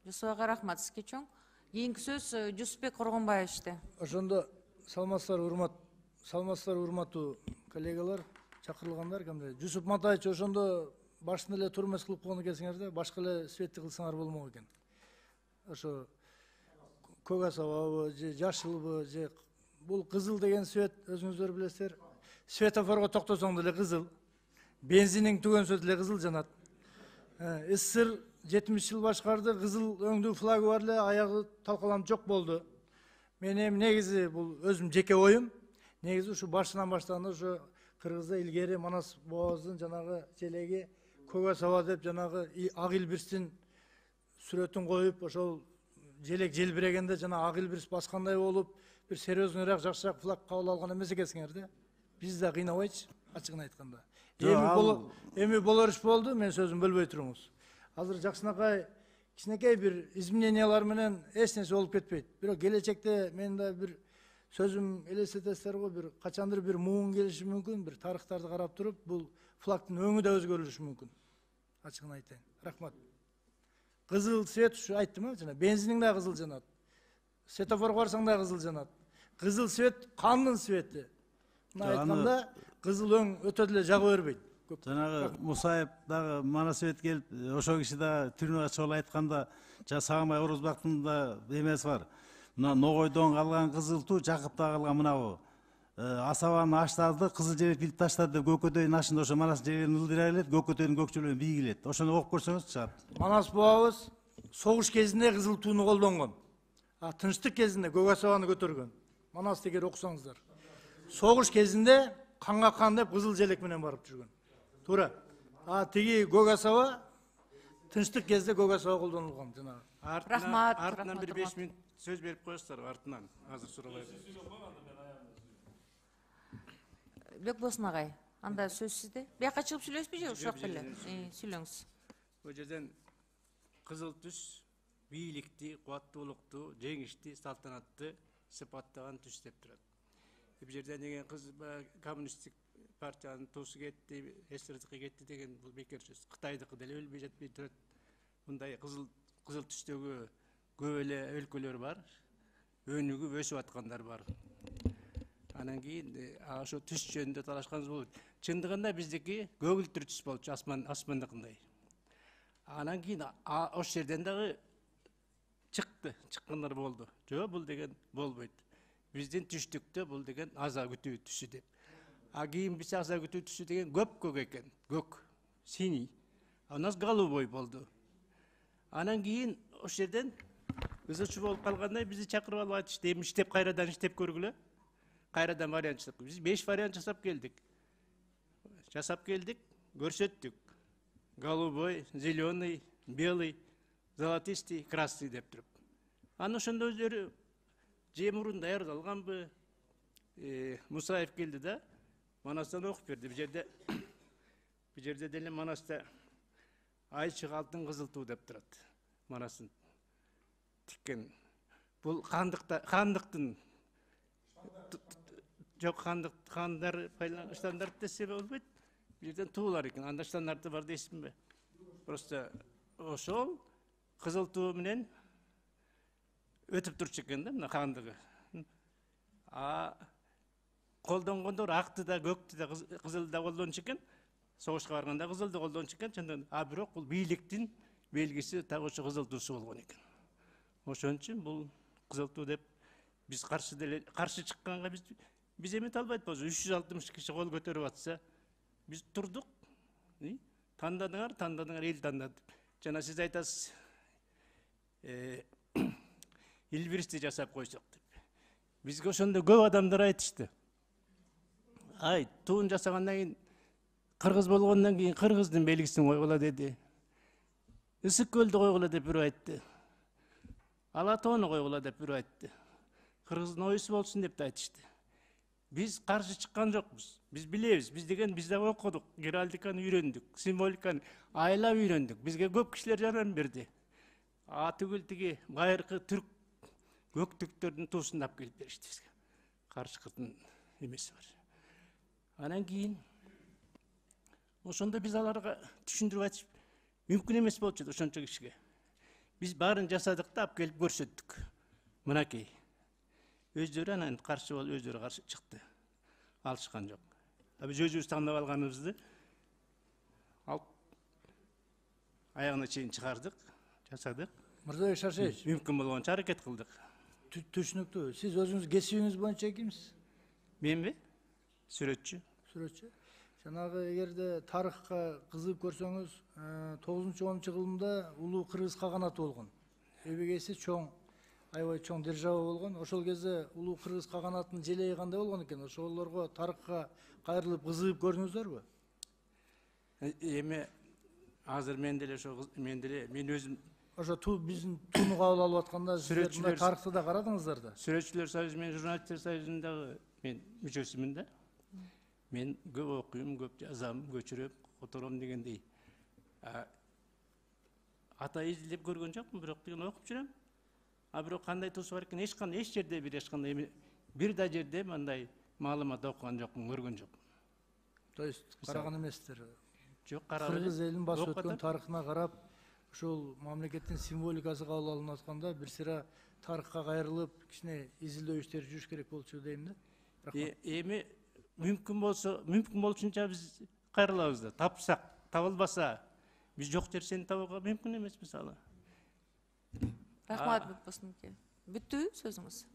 Жусупайга рахмат сизге чоң. Кийинки сөз Жусупбек Коргонбаевичте. Ошондо саламатсыздар урматтуу коллегалар, чакырылгандар, кимде Жусуп Матаевич ошондо башын эле тур эмес кылып койгон экенсиңер да, башка эле светти кылсаңар болмок экен. Ошо көк асабабы же жашылбы же бул кызыл деген свет өзүңүздөр билесиздер. Светофорго токтосоң деле кызыл. Бензинин түгөнсө деле кызыл жанат. СССР 70 жыл башкарды, кызыл өңдүү флагы бар эле, аягы талкаланып жок болду. Мен эми негизи бул өзүм жеке оюм. Негизи ушу башынан баштаганда ушу Кыргызда илгери Манас Боозун жанагы желеги көк асаба деп жанагы ак илбирстин сүрөтүн коюп, ошол желек желбирегенде жана ак илбирс баскандай болуп, бир серьезныйраак, жакшыраак флаг кабыл алган эмес экенсиңер да. Биз да кыйнабайчы, ачыгын айтканда. Эми болор иш болду, мен сөзүм бөлбөй туруңуз. Азыр Жакшынакай кичинекей бир изменениялар менен эч нерсе болуп кетпейт. Бирок келечекте мен да бир сөзүм элестетесиздер го, бир качандыр бир муун келиши мүмкүн, бир тарыхтарды карап туруп, бул флагдын өңү да өзгөрүлүшү мүмкүн. Ачыгын айтайын. Рахмат. Кызыл свет ушу айттым, жана бензиниң да кызыл жанат. Светофорго барсаң да кызыл жанат. Кызыл свет кандын свети. Мына айтканда кызыл өң өтө деле жага бербейт. Жанагы Мусаев дагы Манас свет келип, ошол киши да түрүнө чогуу айтканда, Сагынбай Орозбактын да эмеси бар. Мына Ногойдон калган кызыл туу, Жакыпта калган мынабу асабанын аштарды кызыл желек билип таштады деп Көкөтөйдүн ашында ошо Манас желегин ылдыра келет, Көкөтөйдүн көкчөлүгүн бийгилет. Ошону окуп көрсөңүз чыгат. Манас бабабыз согуш кезинде кызыл тууну колдонгон. Тынчтык кезинде көк асабаны көтөргөн. Манас дегер окусаңыздар. Согуш кезинде канга кан деп кызыл желек менен барып жүргөн. Туура. Тиги көк асаба тынчтык кезде көк асаба колдонулган жанагы. Рахмат. Артынан бир 5 мүнөт сөз берип коесуздар артынан. Азыр сурабай. Бекбосын агай, анда сөз сизде. Бияка чыгып сүйлөйсүзбү же ушак эле? Сүйлөңүз. Бул жерден кызыл түс бийликти, кубаттуулукту, жеңишти, салтанатты сыпаттаган түс деп турат. Бул жерден деген кыз коммунисттик партиянын туусу кетти, СССРдики кетти деген бул бекер сөз. Кытайдыкы деле өлбөй жатпай турат. Мындай кызыл түстөгү көп эле өлкөлөр бар. Өнүгүп өсүп аткандар бар. Анан кийин ошо түс жөнүндө талашканыбыз болот. Чындыгында биздики көгүлтүр түс болчу, асмандыкындай. Анан кийин ошол жерден дагы чыккандар болду. Жок, бул деген болбойт. Биздин түштүктө бул деген аза күтүү түсү деп. Кийин биз аза күтүү түсү деген көк экен. Көк, синий. У нас голубой болду. Анан кийин ошол жерден ызычуу болуп калгандай бизди чакырып алып айтышты, эми кайрадан иштеп көргүлө. Кайрадан вариант жасап. Биз 5 вариант жасап келдик. Көрсөттүк. Голубой, зеленый, белый, золотистый, красный деп туруп. Аны ошондо өздөрү же мурун даярдалганбы? Мусаев келди да, Манастан окуп берди. Бул жерде деле Манаста айчык алтын кызыл туу деп турат. Манасын тиккен. Бул хандыктын жок, хандар стандарт десе болбойт. Бул жерден туулар экен. Анда стандарты бар дейсизби? Просто ошол кызыл туу менен өтүп турчу экен да, мына хандыгы. Колдонгондор акты да, көктү да, кызылды да колдончу экен. Согушка барганда кызылды колдончу экен. Бирок бул бийликтин белгиси так ошо кызыл туусу болгон экен. Ошон үчүн бул кызыл туу деп биз каршы чыкканга биз эмете албайт болчу. 360 киши кол көтөрүп атса, биз турдук. Тандадыңар, эл тандады. Жана сиз айтасыз, илбирсти жасап койсок деп. Бизге ошондо көп адамдар айтышты. Туун жасагандан кийин, кыргыз болгондон кийин кыргыздын белгисин койгула деди. Ысык көлдү койгула деп бирөө айтты. Ала тоону койгула деп бирөө айтты. Кыргыздын оюсу болсун деп айтышты. Биз каршы чыккан жокпуз. Биз билебиз, биз да окудук, геральдиканы үйрөндүк, символиканы айлап үйрөндүк. Бизге көп кишилер жардам берди. Түгүл тиги байыркы түрк көктүктөрдүн туусун алып келип беришти бизге. Каршыкырдын эмеси бар. Анан кийин ошондо биз аларга түшүндүрүп айтышып, мүмкүн эмес болчу ошончо кишиге. Biz баарын жасадык да алып келип көрсөттүк. Мынакей. Өздөрү анан каршы болуп өздөрү каршы чыкты. Алышкан жок. Биз өзүбүз тандап алганыбызды алып аягына чейин чыгардык, жасадык. Мырзабек Шаршевич, Мүмкүн болгончо аракет кылдык. түшүнүктүү. Сиз өзүңүз кесибиңиз боюнча кимсиз? Менби? Сүрөтчү. Сүрөтчү. Жанагы эгерде тарыхка кызыгып көрсөңүз, 9-10 кылымда улуу кыргыз каганаты болгон. Эбегейси чоң, аябай чоң держава болгон. Ошол кезде улуу кыргыз каганатынын желеги кандай болгон экен? Ошолорго тарыхка кайрылып кызыгып көрдүңүздөрбү? Эми азыр мен өзүм Ошо биздин тууну кабыл алып атканда сиздер мындай Сүрөтчүлөр- тарыхты да карадыңыздар да. Сүрөтчүлөр союзу менен журналисттер союзундагы мен мүчөсүмүн да. Мен көп окуйм, көп жазам, көчүрөм, котором дегендей. Ата изилдеп көргөн жокмун, бирок деген окуп жүрөм. Бирок кандай туусу бар экен, эч жерде бир да жерде мындай маалымат окуган жокмун, көргөн жокмун. То есть караган эмессиздер. Жок, карабы. Кыргыз элин басып Окуп өткөн атам. тарыхына карап, ушул мамлекеттин символикасы кабыл алынып атканда бир сыйра тарыхка кайрылып, кичине изилдөө иштери жүрүш керек болчу дейм да. Рахмат. Эми мүмкүн болушунча биз кайрылабыз да. Тапсак, табылбаса биз жок жерсени табууга мүмкүн эмес мисалы. Рахмат Бекбосынке. Бүттүбү сөзүңүз?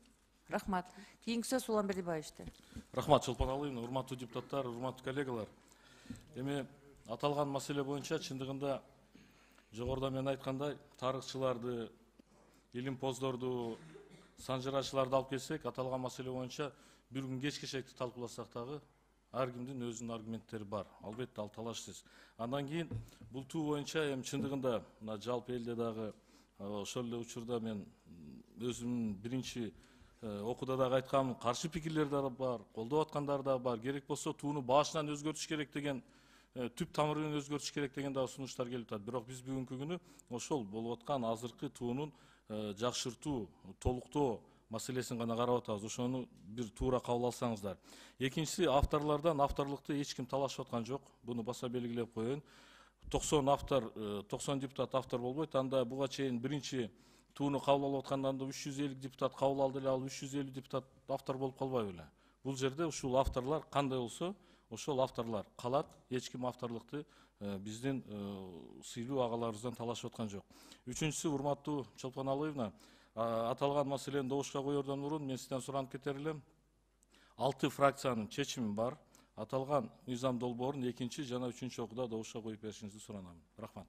Рахмат. Кийинки сөз Улан Бердибаевичте. Рахмат, Чолпон Алыевна, урматтуу депутаттар, урматтуу коллегалар. Эми аталган маселе боюнча чындыгында жогоруда мен айткандай тарыхчыларды, илимпоздорду, санжырачыларды алып келсек, аталган маселе боюнча бир күн кечке талкууласак дагы ар кимдин өзүнүн аргументтери бар. Албетте ал талашсыз. Андан кийин бул туу боюнча эми чындыгында мына жалпы элде дагы ошол эле учурда мен өзүмдүн биринчи окууда дагы айткам, каршы пикирлер да бар, колдоп аткандар да бар. Керек болсо тууну башынан өзгөртүш керек деген, түп тамырын өзгөртүш керек деген дагы сунуштар келип атат. Бирок биз бүгүнкү күнү ошол болуп аткан азыркы туунун жакшыртуу, толуктоо маселесин гана карап атабыз. Ошону бир туура кабыл алсаңыздар. Экинчиси, авторлордон авторлукту эч ким талашып аткан жок. Буну баса белгилеп коеюн. 90 депутат автор болбойт. Анда буга чейин биринчи тууну кабыл алып аткандан 350 депутат кабыл алды эле, ал 350 депутат автор болуп калбай беле. Бул жерде ушул авторлор кандай болсо, ошол авторлор калат. Эч ким авторлукту биздин сыйлуу агаларыбыздан талашып аткан жок. Үчүнчүсү, урматтуу Чолпон Алыевна, аталган маселени добушка коердон мурун мен сизден суранып кетер элем. 6 фракциянын чечими бар. Аталган мыйзам долбоорун экинчи жана үчүнчү окууда добушка коюп беришиңизди суранам. Рахмат.